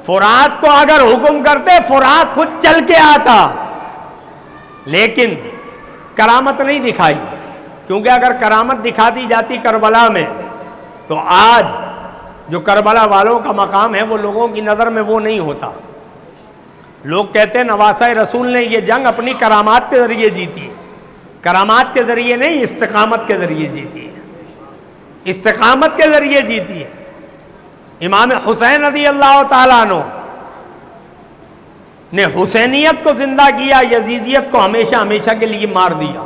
فرات کو اگر حکم کرتے فرات خود چل کے آتا، لیکن کرامت نہیں دکھائی، کیونکہ اگر کرامت دکھا دی جاتی کربلا میں تو آج جو کربلا والوں کا مقام ہے وہ لوگوں کی نظر میں وہ نہیں ہوتا۔ لوگ کہتے ہیں نواسہ رسول نے یہ جنگ اپنی کرامات کے ذریعے جیتی ہے، کرامات کے ذریعے نہیں، استقامت کے ذریعے جیتی ہے، استقامت کے ذریعے جیتی ہے۔ امام حسین رضی اللہ تعالیٰ عنہ نے حسینیت کو زندہ کیا، یزیدیت کو ہمیشہ ہمیشہ کے لیے مار دیا۔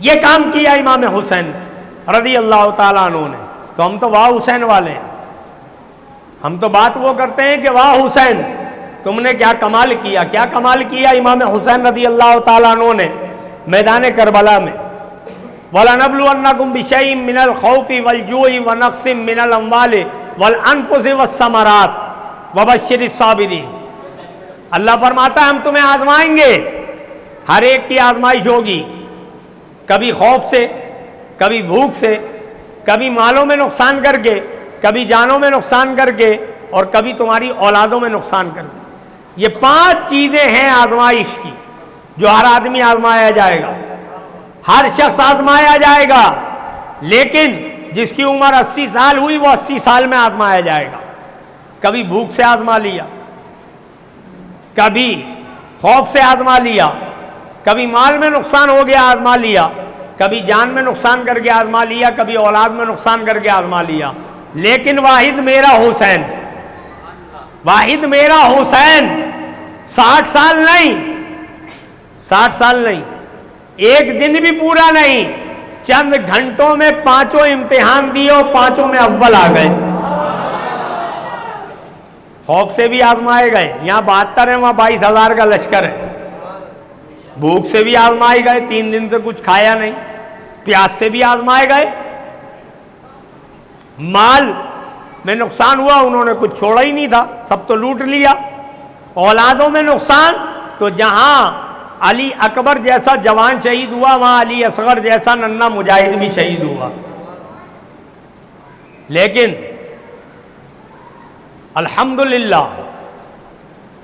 یہ کام کیا امام حسین رضی اللہ تعالیٰ عنہ نے۔ تو ہم تو واہ حسین والے ہیں، ہم تو بات وہ کرتے ہیں کہ واہ حسین تم نے کیا کمال کیا، کیا کمال کیا امام حسین رضی اللہ تعالیٰ عنہ نے میدان کربلا میں۔ وَلَنَبْلُوَنَّكُمْ بِشَيْءٍ مِّنَ الْخَوْفِ وَالْجُوعِ وَنَقْصٍ مِّنَ الْأَمْوَالِ وَالْأَنفُسِ وَالثَّمَرَاتِ وَبَشِّرِ الصَّابِرِينَ۔ اللہ فرماتا ہے ہم تمہیں آزمائیں گے، ہر ایک کی آزمائش ہوگی، کبھی خوف سے، کبھی بھوک سے، کبھی مالوں میں نقصان کر کے، کبھی جانوں میں نقصان کر کے، اور کبھی تمہاری اولادوں میں نقصان کر کے۔ یہ 5 چیزیں ہیں آزمائش کی جو ہر آدمی آزمایا جائے گا، ہر شخص آزمایا جائے گا، لیکن جس کی عمر 80 سال ہوئی وہ 80 سال میں آزمایا جائے گا۔ کبھی بھوک سے آزما لیا، کبھی خوف سے آزما لیا، کبھی مال میں نقصان ہو گیا آزما لیا، کبھی جان میں نقصان کر کے آزما لیا، کبھی اولاد میں نقصان کر کے آزما لیا، لیکن واحد میرا حسین، واحد میرا حسین 60 سال نہیں، 60 سال نہیں، ایک دن بھی پورا نہیں، چند گھنٹوں میں 5 امتحان دیے اور 5 میں اول آ گئے۔ خوف سے بھی آزمائے گئے، یہاں 72 ہے وہاں 22,000 کا لشکر ہے۔ بھوک سے بھی آزمائے گئے، 3 دن سے کچھ کھایا نہیں، پیاس سے بھی آزمائے گئے، مال میں نقصان ہوا انہوں نے کچھ چھوڑا ہی نہیں تھا، سب تو لوٹ لیا، اولادوں میں نقصان، تو جہاں علی اکبر جیسا جوان شہید ہوا وہاں علی اصغر جیسا ننھا مجاہد بھی شہید ہوا۔ لیکن الحمدللہ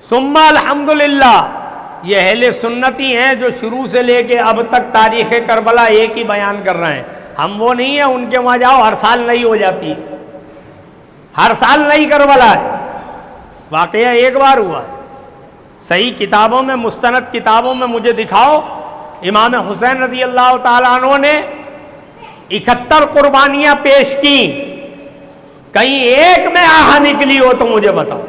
ثم الحمدللہ یہ اہل سنتی ہیں جو شروع سے لے کے اب تک تاریخ کربلا ایک ہی بیان کر رہے ہیں۔ ہم وہ نہیں ہیں ان کے وہاں جاؤ ہر سال نہیں ہو جاتی، ہر سال نہیں کربلا ہے، واقعہ ایک بار ہوا ہے۔ صحیح کتابوں میں، مستند کتابوں میں مجھے دکھاؤ امام حسین رضی اللہ تعالیٰ عنہ نے 71 قربانیاں پیش کی، کہیں ایک میں آہا نکلی ہو تو مجھے بتاؤ۔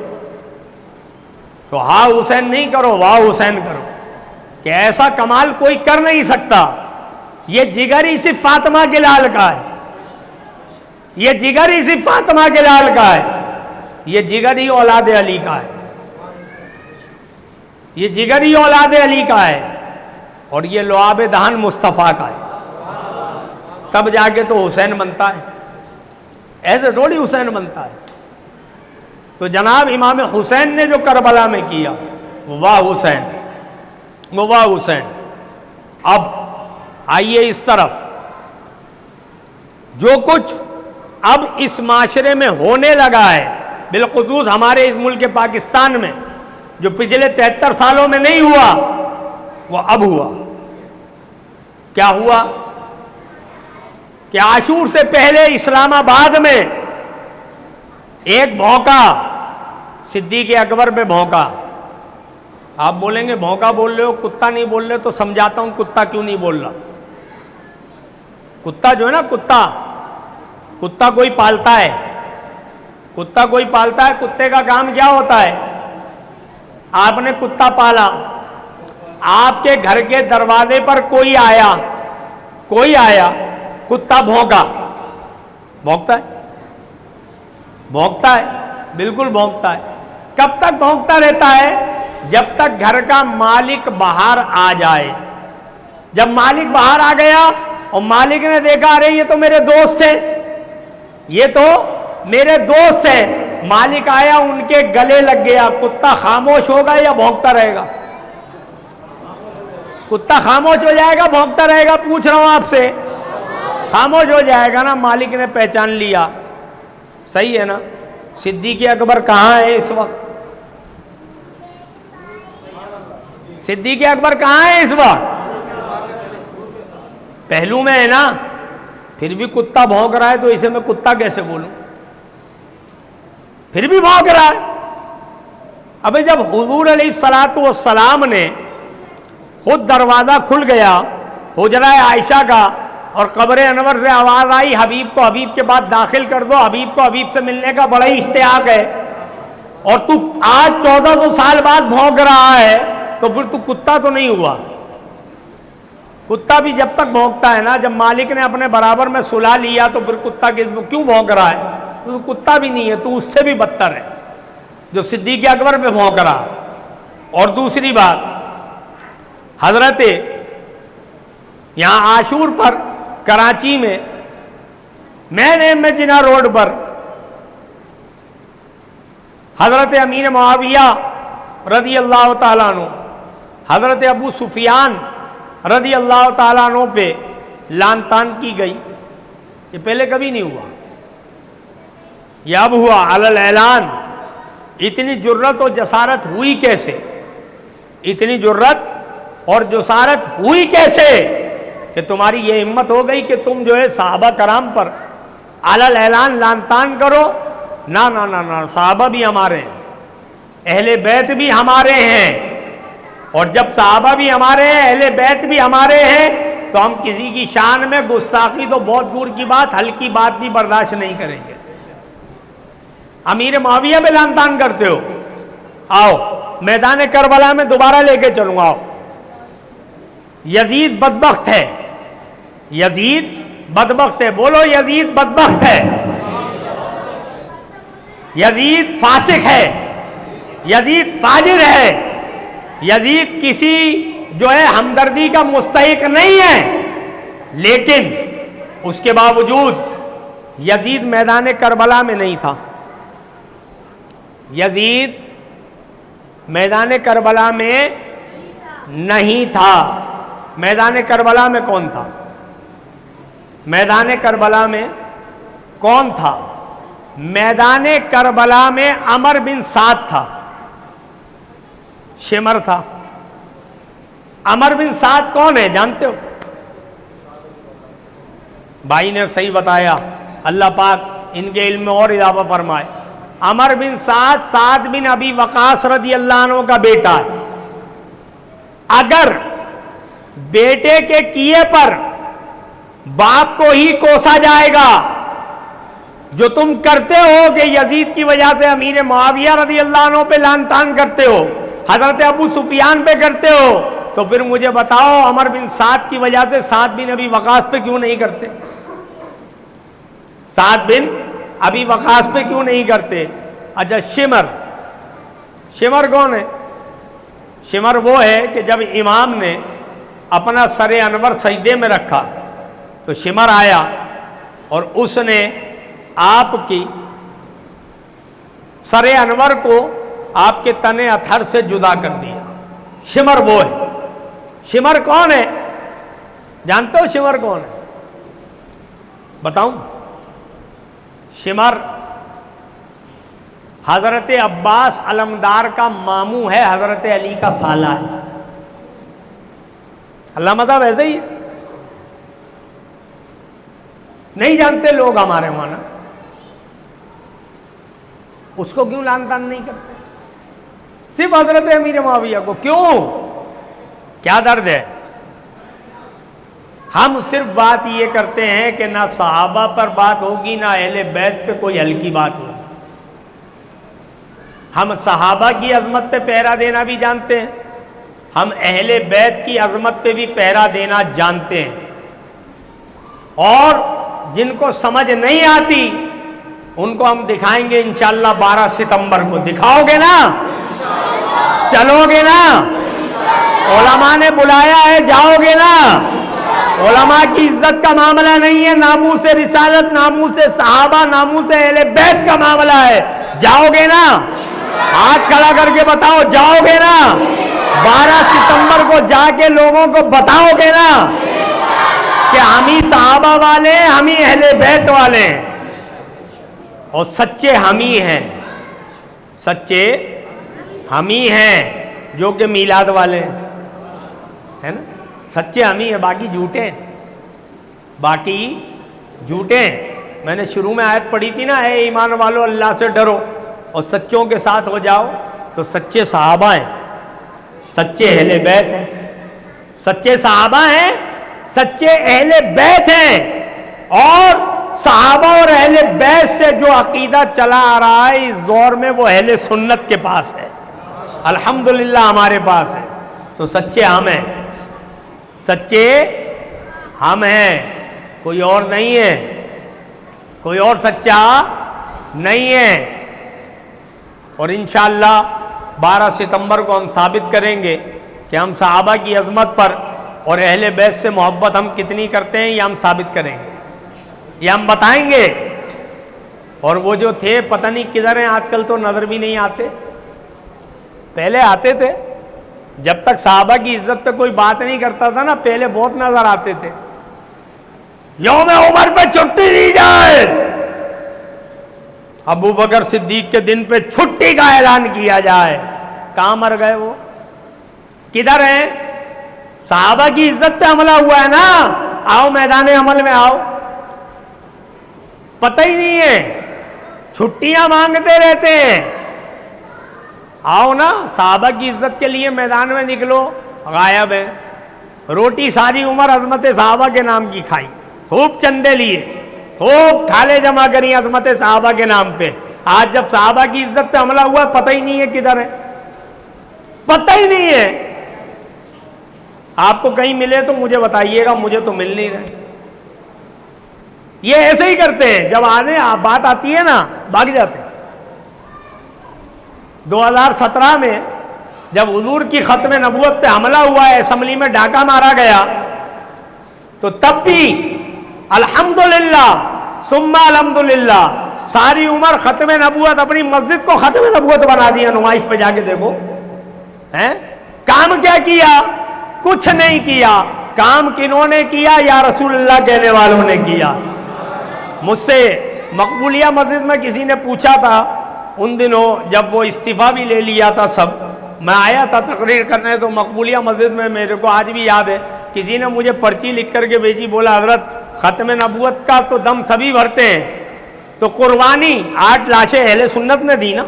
تو ہاں حسین نہیں کرو، واہ حسین کرو، کہ ایسا کمال کوئی کر نہیں سکتا۔ یہ جگر ہی صرف فاطمہ کے لال کا ہے، یہ جگر ہی صرف فاطمہ کے لال کا ہے، یہ جگر ہی اولاد علی کا ہے، یہ جگر ہی اولاد علی کا ہے، اور یہ لعاب دہن مصطفیٰ کا ہے، تب جا کے تو حسین بنتا ہے، ایسے تھوڑی حسین بنتا ہے۔ تو جناب امام حسین نے جو کربلا میں کیا وہ واہ حسین، وہ واہ حسین۔ اب آئیے اس طرف، جو کچھ اب اس معاشرے میں ہونے لگا ہے، بالخصوص ہمارے اس ملک پاکستان میں، جو پچھلے 73 سالوں میں نہیں ہوا وہ اب ہوا۔ کیا ہوا کہ عاشور سے پہلے اسلام آباد میں ایک بھونکا، صدیق اکبر پہ بھونکا۔ آپ بولیں گے بھونکا بول رہے ہو، کتا نہیں بول رہے، تو سمجھاتا ہوں کتا کیوں نہیں بول رہا۔ کتا جو ہے نا، کتا کوئی پالتا ہے، کتا کوئی پالتا ہے، کتے کا کام کیا ہوتا ہے؟ آپ نے کتا پالا، آپ کے گھر کے دروازے پر کوئی آیا، کتا بھونکا، بھونکتا ہے، بھونکتا ہے، بالکل بھونکتا ہے۔ کب تک بھونکتا رہتا ہے؟ جب تک گھر کا مالک باہر آ جائے۔ جب مالک باہر آ گیا اور مالک نے دیکھا ارے یہ تو میرے دوست ہیں، یہ تو میرے دوست ہیں، مالک آیا ان کے گلے لگ گیا، کتا خاموش ہوگا یا بھونکتا رہے گا؟ کتا خاموش ہو جائے گا، بھونکتا رہے گا؟ پوچھ رہا ہوں آپ سے، خاموش ہو جائے گا نا۔ مالک نے پہچان لیا، صحیح ہے نا، صدیق اکبر کہاں ہے اس وقت؟ صدیق اکبر کہاں ہے اس وقت؟ پہلو میں ہے نا، پھر بھی کتا بھونک رہا ہے تو اسے میں کتا کیسے بولوں؟ پھر بھی بھونک رہا ہے۔ ابھی جب حضور علیہ الصلوۃ والسلام نے خود دروازہ کھل گیا حجرہ عائشہ کا اور قبر انور سے آواز آئی حبیب کو حبیب کے بعد داخل کر دو، حبیب کو حبیب سے ملنے کا بڑا ہی اشتیاق ہے، اور تو آج 1400 سال بعد بھونک رہا ہے، تو پھر تو کتا تو نہیں ہوا۔ کتا بھی جب تک بھونکتا ہے نا، جب مالک نے اپنے برابر میں سلا لیا تو پھر کتا کیوں بھونک رہا ہے؟ تو کتا بھی نہیں ہے، تو اس سے بھی بدتر ہے جو صدیق اکبر پہ بھونک رہا۔ اور دوسری بات، حضرت یہاں عاشور پر کراچی میں میں جنا روڈ پر حضرت امیر معاویہ رضی اللہ تعالیٰ عنہ، حضرت ابو سفیان رضی اللہ تعالیٰ عنہ پہ لان تان کی گئی۔ یہ پہلے کبھی نہیں ہوا، یہ اب ہوا علی الاعلان۔ اتنی جرت اور جسارت ہوئی کیسے؟ اتنی جرت اور جسارت ہوئی کیسے کہ تمہاری یہ ہمت ہو گئی کہ تم جو ہے صحابہ کرام پر علی الاعلان لان تان کرو؟ نہ نہ نہ نہ، صحابہ بھی ہمارے ہیں، اہل بیت بھی ہمارے ہیں، اور جب صحابہ بھی ہمارے ہیں، اہل بیت بھی ہمارے ہیں، تو ہم کسی کی شان میں گستاخی تو بہت دور کی بات، ہلکی بات بھی برداشت نہیں کریں گے۔ امیر معاویہ پہ لان تان کرتے ہو؟ آؤ میدان کربلا میں دوبارہ لے کے چلوں گا۔ آؤ، یزید بدبخت ہے، یزید بدبخت ہے، بولو یزید بدبخت ہے، یزید فاسق ہے، یزید فاجر ہے، یزید کسی جو ہے ہمدردی کا مستحق نہیں ہے، لیکن اس کے باوجود یزید میدان کربلا میں نہیں تھا۔ یزید میدان کربلا میں نہیں تھا۔ میدان کربلا میں کون تھا؟ میدان کربلا میں کون تھا؟ میدان کربلا میں عمر بن سعد تھا، شمر تھا۔ عمر بن سعد کون ہے جانتے ہو؟ بھائی نے صحیح بتایا، اللہ پاک ان کے علم میں اور اضافہ فرمائے۔ عمر بن سعد سعد بن ابی وقاص رضی اللہ عنہ کا بیٹا ہے۔ اگر بیٹے کے کیے پر باپ کو ہی کوسا جائے گا، جو تم کرتے ہو کہ یزید کی وجہ سے امیر معاویہ رضی اللہ عنہ پہ لعن طعن کرتے ہو، حضرت ابو سفیان پہ کرتے ہو، تو پھر مجھے بتاؤ عمر بن سعد کی وجہ سے سعد بن ابی وقاص پہ کیوں نہیں کرتے؟ سعد بن ابی وقاص پہ کیوں نہیں کرتے؟ اچھا، شمر، شمر کون ہے؟ شمر وہ ہے کہ جب امام نے اپنا سر انور سجدے میں رکھا تو شمر آیا اور اس نے آپ کی سر انور کو آپ کے تنے اتھر سے جدا کر دیا۔ شمر وہ ہے۔ شمر کون ہے جانتے ہو؟ شمر کون ہے بتاؤں؟ شمر حضرت عباس علمدار کا ماموں ہے، حضرت علی کا سالہ ہے۔ اللہ مذہب ایسے ہی نہیں جانتے لوگ ہمارے مانا، اس کو کیوں لعن طعن نہیں کرتے؟ صرف حضرت امیر معاویہ کو کیوں؟ کیا درد ہے؟ ہم صرف بات یہ کرتے ہیں کہ نہ صحابہ پر بات ہوگی نہ اہل بیت پہ کوئی ہلکی بات ہوگی۔ ہم صحابہ کی عظمت پہ پہرا دینا بھی جانتے ہیں، ہم اہل بیت کی عظمت پہ بھی پہرا دینا جانتے ہیں، اور جن کو سمجھ نہیں آتی ان کو ہم دکھائیں گے انشاءاللہ 12 ستمبر کو۔ دکھاؤ گے نا؟ چلو گے نا؟ علماء نے بلایا ہے، جاؤ گے نا؟ علماء کی عزت کا معاملہ نہیں ہے، ناموس رسالت، ناموس صحابہ، ناموس اہل بیت کا معاملہ ہے۔ جاؤ گے نا؟ ہاتھ کھڑا کر کے بتاؤ، جاؤ گے نا؟ 12 ستمبر کو جا کے لوگوں کو بتاؤ گے نا کہ ہم ہی صحابہ والے ہیں، ہم ہی اہل بیت والے ہیں۔ اور سچے ہم ہی ہیں، سچے ہم ہی ہیں جو کہ میلاد والے ہیں نا، سچے ہم ہی ہیں، باقی جھوٹے ہیں، باقی جھوٹے ہیں۔ میں نے شروع میں آیت پڑھی تھی نا، اے ایمان والو اللہ سے ڈرو اور سچوں کے ساتھ ہو جاؤ، تو سچے صحابہ ہیں، سچے اہل بیت ہیں، سچے صحابہ ہیں، سچے اہل بیت ہیں، اور صحابہ اور اہل بیت سے جو عقیدہ چلا آ رہا ہے اس دور میں وہ اہل سنت کے پاس ہے، الحمدللہ ہمارے پاس ہے۔ تو سچے ہم ہیں، سچے ہم ہیں، کوئی اور نہیں ہے، کوئی اور سچا نہیں ہے۔ اور انشاءاللہ 12 ستمبر کو ہم ثابت کریں گے کہ ہم صحابہ کی عظمت پر اور اہل بیت سے محبت ہم کتنی کرتے ہیں، یہ ہم ثابت کریں گے، یہ ہم بتائیں گے۔ اور وہ جو تھے پتہ نہیں کدھر ہیں آج کل، تو نظر بھی نہیں آتے، پہلے آتے تھے، جب تک صحابہ کی عزت پہ کوئی بات نہیں کرتا تھا نا، پہلے بہت نظر آتے تھے۔ یوم عمر پہ چھٹی دی جائے، ابو بکر صدیق کے دن پہ چھٹی کا اعلان کیا جائے، کہاں مر گئے وہ، کدھر ہیں؟ صحابہ کی عزت پہ حملہ ہوا ہے نا، آؤ میدان عمل میں آؤ، پتہ ہی نہیں ہے، چھٹیاں مانگتے رہتے ہیں۔ آؤ نا، صحابہ کی عزت کے لیے میدان میں نکلو، غائب ہے۔ روٹی ساری عمر عظمت صحابہ کے نام کی کھائی، خوب چندے لیے، خوب کھالے جمع کری عظمت صحابہ کے نام پہ۔ آج جب صحابہ کی عزت پہ حملہ ہوا، پتہ ہی نہیں ہے کدھر ہے، پتہ ہی نہیں ہے۔ آپ کو کہیں ملے تو مجھے بتائیے گا، مجھے تو مل نہیں رہے۔ یہ ایسے ہی کرتے ہیں، جب آنے بات آتی ہے نا بھاگ جاتے ہیں۔ 2017 میں جب حضور کی ختم نبوت پہ حملہ ہوا ہے، اسمبلی میں ڈاکہ مارا گیا، تو تب بھی الحمدللہ ثم الحمدللہ ساری عمر ختم نبوت، اپنی مسجد کو ختم نبوت بنا دیا، نمائش پہ جا کے دیکھو، کام کیا کیا؟ کچھ نہیں کیا۔ کام کنہوں نے کیا؟ یا رسول اللہ کہنے والوں نے کیا۔ مجھ سے مقبولیہ مسجد میں کسی نے پوچھا تھا ان دنوں، جب وہ استعفیٰ بھی لے لیا تھا سب، میں آیا تھا تقریر کرنے، تو مقبولیہ مسجد میں میرے کو آج بھی یاد ہے، کسی نے مجھے پرچی لکھ کر کے بھیجی، بولا حضرت ختم نبوت کا تو دم سبھی بھرتے ہیں، تو قربانی 8 لاشیں اہل سنت نے دی نا،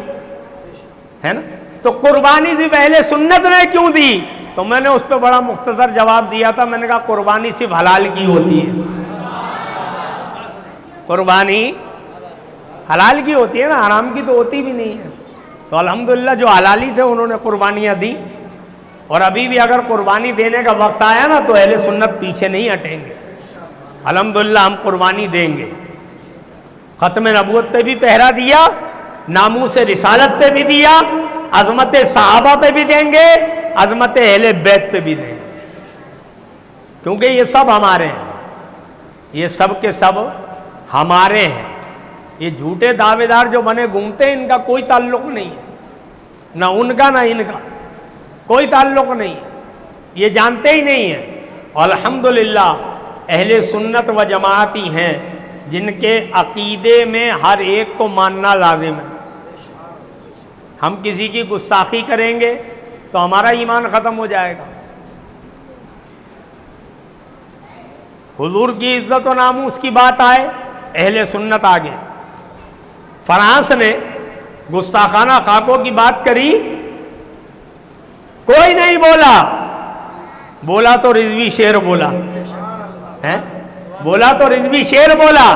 ہے نا، تو قربانی صرف اہل سنت نے کیوں دی؟ تو میں نے اس پہ بڑا مختصر جواب دیا تھا، میں نے کہا قربانی صرف حلال کی ہوتی ہے، قربانی حلال کی ہوتی ہے نا، حرام کی تو ہوتی بھی نہیں ہے۔ تو الحمدللہ جو حلالی تھے انہوں نے قربانیاں دی، اور ابھی بھی اگر قربانی دینے کا وقت آیا نا تو اہل سنت پیچھے نہیں ہٹیں گے، الحمدللہ ہم قربانی دیں گے۔ ختم نبوت پہ بھی پہرا دیا، ناموس رسالت پہ بھی دیا، عظمت صحابہ پہ بھی دیں گے، عظمت اہل بیت پہ بھی دیں گے، کیونکہ یہ سب ہمارے ہیں، یہ سب کے سب ہمارے ہیں۔ یہ جھوٹے دعوے دار جو بنے گھومتے ہیں، ان کا کوئی تعلق نہیں ہے، نہ ان کا نہ ان کا، کوئی تعلق نہیں ہے، یہ جانتے ہی نہیں ہیں۔ اور الحمدللہ اہل سنت و جماعتی ہیں جن کے عقیدے میں ہر ایک کو ماننا لازم ہے۔ ہم کسی کی گستاخی کریں گے تو ہمارا ایمان ختم ہو جائے گا۔ حضور کی عزت و ناموس کی بات آئے، اہل سنت آگے۔ فرانس نے گستاخانہ خاکوں کی بات کری، کوئی نہیں بولا، بولا تو رضوی شیر بولا، بولا تو رضوی شیر بولا۔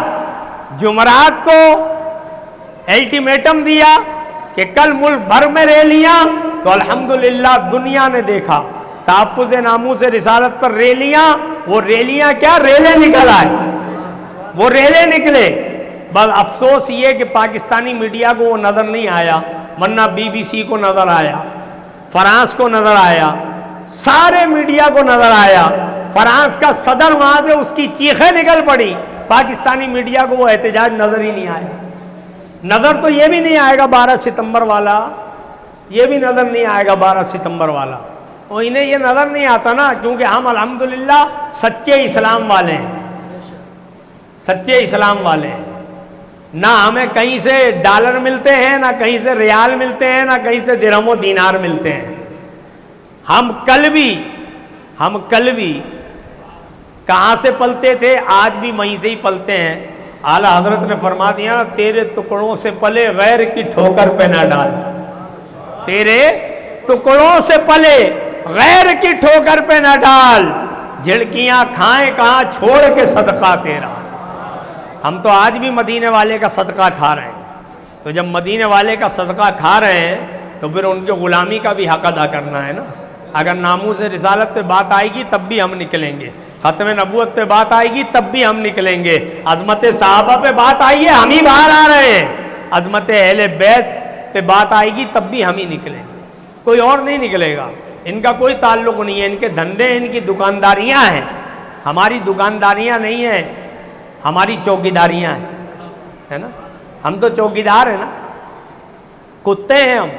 جمعرات کو الٹیمیٹم دیا کہ کل ملک بھر میں ریلیاں، تو الحمدللہ دنیا نے دیکھا تحفظ ناموس رسالت پر ریلیاں، وہ ریلیاں کیا ریلیں نکل آئے، وہ ریلیں نکلے۔ بس افسوس یہ کہ پاکستانی میڈیا کو وہ نظر نہیں آیا، ورنہ BBC کو نظر آیا، فرانس کو نظر آیا، سارے میڈیا کو نظر آیا۔ فرانس کا صدر وہاں سے اس کی چیخیں نکل پڑی، پاکستانی میڈیا کو وہ احتجاج نظر ہی نہیں آیا۔ نظر تو یہ بھی نہیں آئے گا 12 ستمبر والا، یہ بھی نظر نہیں آئے گا 12 ستمبر والا، اور انہیں یہ نظر نہیں آتا نا، کیونکہ ہم الحمدللہ سچے اسلام والے ہیں، سچے اسلام والے ہیں۔ نہ ہمیں کہیں سے ڈالر ملتے ہیں، نہ کہیں سے ریال ملتے ہیں، نہ کہیں سے درہم و دینار ملتے ہیں۔ ہم کل بھی کہاں سے پلتے تھے، آج بھی وہیں سے ہی پلتے ہیں۔ اعلیٰ حضرت نے فرما دیا تیرے ٹکڑوں سے پلے غیر کی ٹھوکر پہ نہ ڈال، تیرے ٹکڑوں سے پلے غیر کی ٹھوکر پہ نہ ڈال، جھڑکیاں کھائیں کہاں چھوڑ کے صدقہ تیرا۔ ہم تو آج بھی مدینے والے کا صدقہ کھا رہے ہیں، تو جب مدینے والے کا صدقہ کھا رہے ہیں تو پھر ان کے غلامی کا بھی حق ادا کرنا ہے نا۔ اگر ناموس رسالت پہ بات آئے گی تب بھی ہم نکلیں گے، ختم نبوت پہ بات آئے گی تب بھی ہم نکلیں گے، عظمت صحابہ پہ بات آئی ہے ہم ہی باہر آ رہے ہیں، عظمت اہل بیت پہ بات آئے گی تب بھی ہم ہی نکلیں گے، کوئی اور نہیں نکلے گا۔ ان کا کوئی تعلق نہیں ہے، ان کے دھندے، ان کی دکانداریاں ہیں، ہماری دکانداریاں نہیں ہیں، ہماری چوکیداریاں ہیں، ہے نا۔ ہم تو چوکیدار ہیں نا، کتے ہیں ہم۔